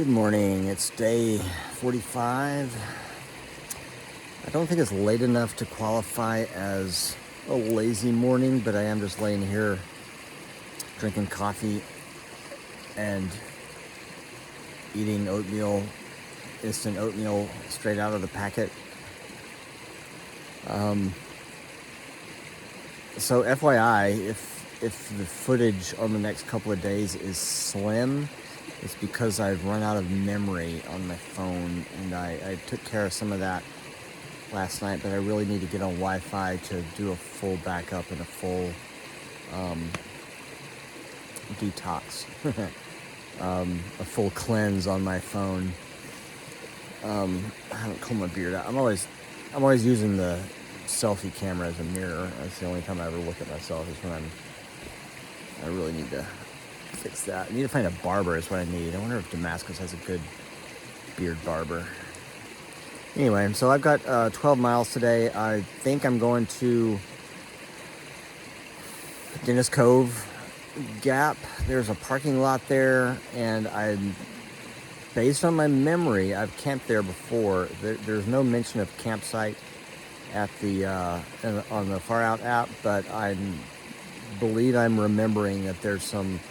Good morning. It's day 45. I don't think it's late enough to qualify as a lazy morning, but I am just laying here drinking coffee and eating oatmeal, instant oatmeal straight out of the packet. So FYI, if the footage on the next couple of days is slim, it's because I've run out of memory on my phone, and I took care of some of that last night, but I really need to get on Wi-Fi to do a full backup and a full detox, a full cleanse on my phone. I haven't combed my beard out. I'm always using the selfie camera as a mirror. That's the only time I ever look at myself is when I really need to fix that. I need to find a barber is what I need. I wonder if Damascus has a good beard barber. Anyway, so I've got 12 miles today. I think I'm going to Dennis Cove Gap. There's a parking lot there, and based on my memory, I've camped there before. There's no mention of campsite at the on the Far Out app, but I believe I'm remembering that there's some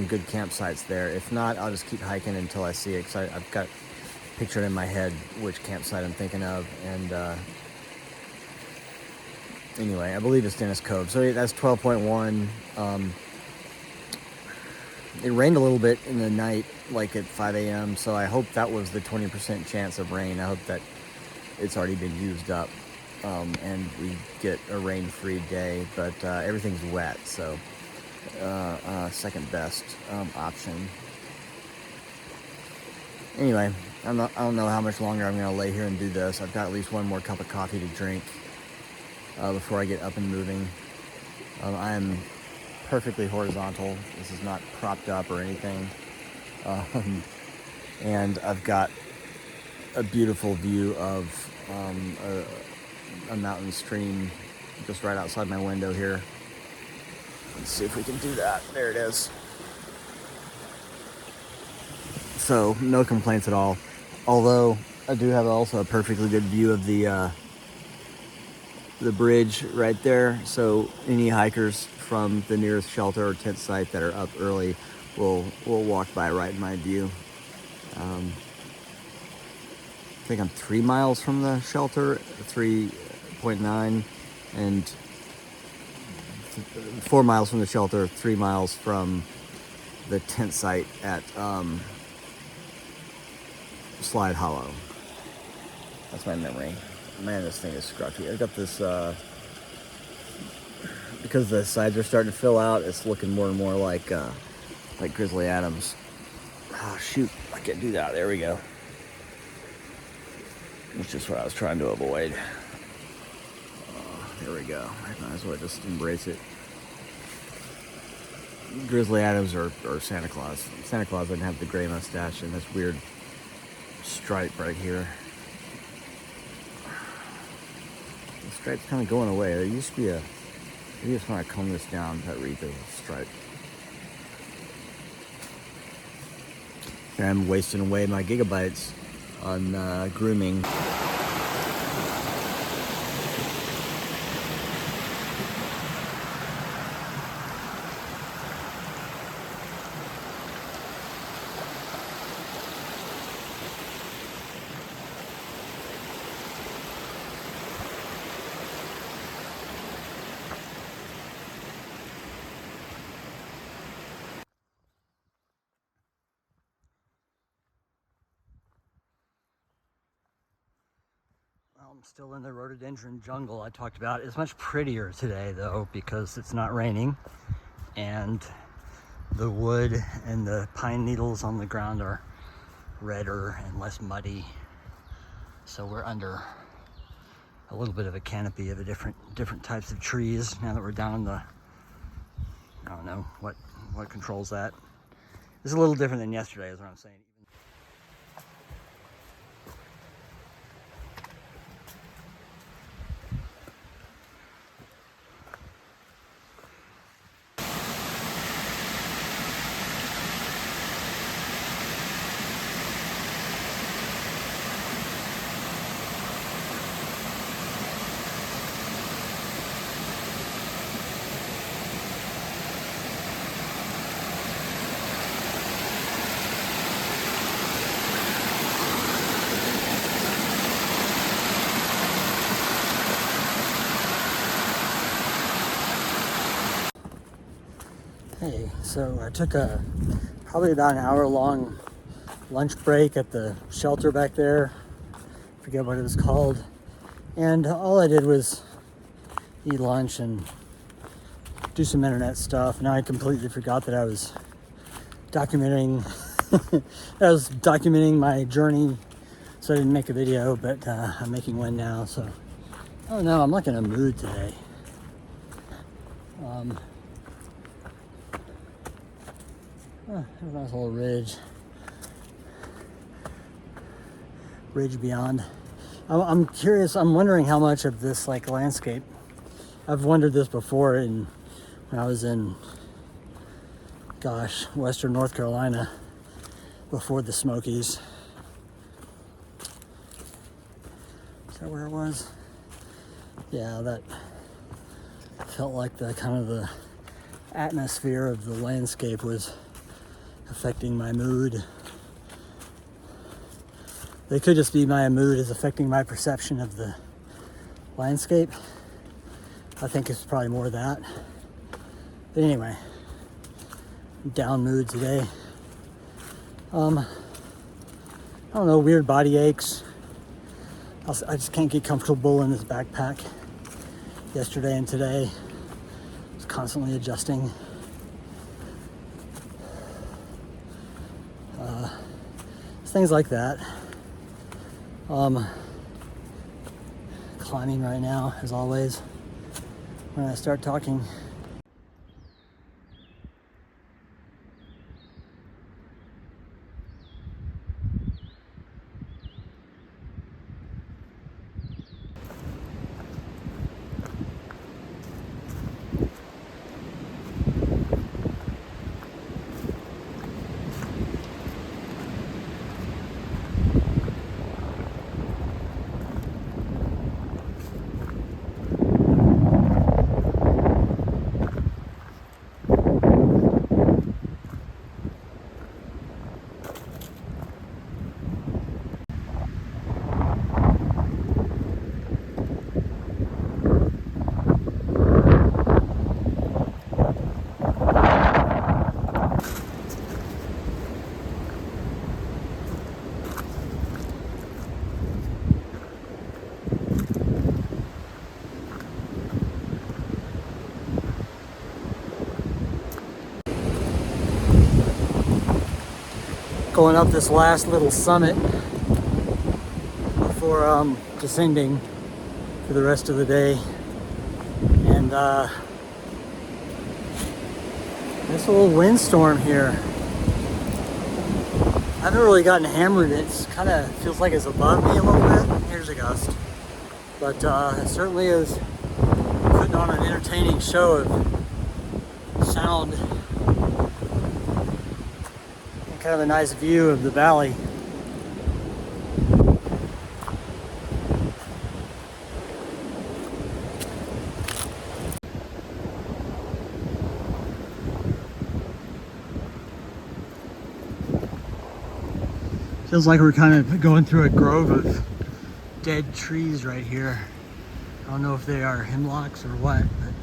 good campsites there. If not, I'll just keep hiking until I see it, because I've got pictured in my head which campsite I'm thinking of. And anyway, I believe it's Dennis Cove. So that's 12.1. It rained a little bit in the night, like at 5 a.m. So I hope that was the 20% chance of rain. I hope that it's already been used up, and we get a rain-free day. But everything's wet, so second best option. Anyway, I don't know how much longer I'm going to lay here and do this. I've got at least one more cup of coffee to drink before I get up and moving. I am perfectly horizontal. This is not propped up or anything. And I've got a beautiful view of a mountain stream just right outside my window here. Let's see if we can do that. There it is. So no complaints at all. Although I do have also a perfectly good view of the bridge right there. So any hikers from the nearest shelter or tent site that are up early will walk by right in my view. I think I'm 3 miles from the shelter, 3.9, and 4 miles from the shelter, 3 miles from the tent site at Slide Hollow. That's my memory. Man, this thing is scruffy. I've got this, because the sides are starting to fill out, it's looking more and more like Grizzly Adams. Oh, shoot. I can't do that. There we go. Which is what I was trying to avoid. There we go. I might as well just embrace it. Grizzly Adams or Santa Claus. Santa Claus doesn't have the gray mustache and this weird stripe right here. The stripe's kind of going away. There used to be maybe just when I comb this down, that read the stripe. Here I'm wasting away my gigabytes on grooming. I'm still in the rhododendron jungle I talked about. It's much prettier today though, because it's not raining, and the wood and the pine needles on the ground are redder and less muddy. So we're under a little bit of a canopy of different types of trees now that we're down in the, I don't know what controls that. It's a little different than yesterday is what I'm saying. Hey, so I took a probably about an hour-long lunch break at the shelter back there. Forget what it was called. And all I did was eat lunch and do some internet stuff. Now I completely forgot that I was documenting my journey, so I didn't make a video, but I'm making one now. So I don't know, I'm like in a mood today. There's a nice little ridge beyond. I'm curious, I'm wondering how much of this like landscape, I've wondered this before when I was in, Western North Carolina before the Smokies. Is that where it was? Yeah, that felt like the kind of the atmosphere of the landscape was affecting my mood. They could just be my mood is affecting my perception of the landscape. I think it's probably more of that. But anyway, down mood today. I don't know, weird body aches. I just can't get comfortable in this backpack. Yesterday and today, I was constantly adjusting. Things like that. Climbing right now, as always, when I start talking. Going up this last little summit before descending for the rest of the day. And this little windstorm here. I haven't really gotten hammered. It's kind of feels like it's above me a little bit. Here's a gust. But it certainly is putting on an entertaining show of sound. Kind of a nice view of the valley. Feels like we're kind of going through a grove of dead trees right here. I don't know if they are hemlocks or what, but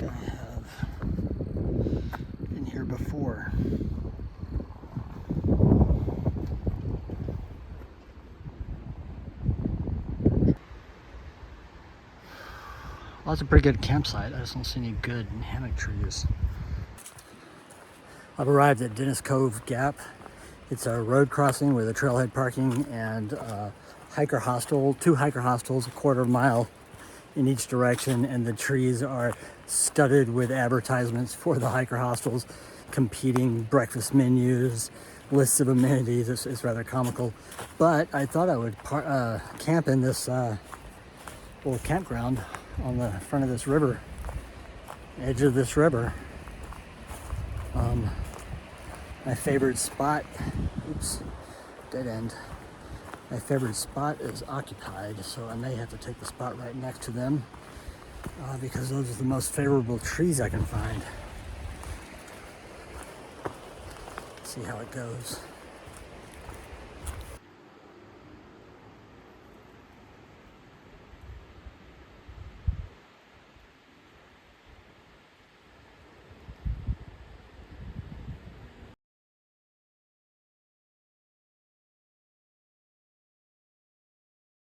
I have been here before. Well, that's a pretty good campsite. I just don't see any good hammock trees. I've arrived at Dennis Cove Gap It's a road crossing with a trailhead parking and hiker hostel, 2 hiker hostels, a quarter mile in each direction, and the trees are studded with advertisements for the hiker hostels, competing breakfast menus, lists of amenities. It's rather comical, but I thought I would camp in this little campground on the front of this river, edge of this river. My favorite spot, oops, dead end. My favorite spot is occupied, so I may have to take the spot right next to them because those are the most favorable trees I can find. See how it goes.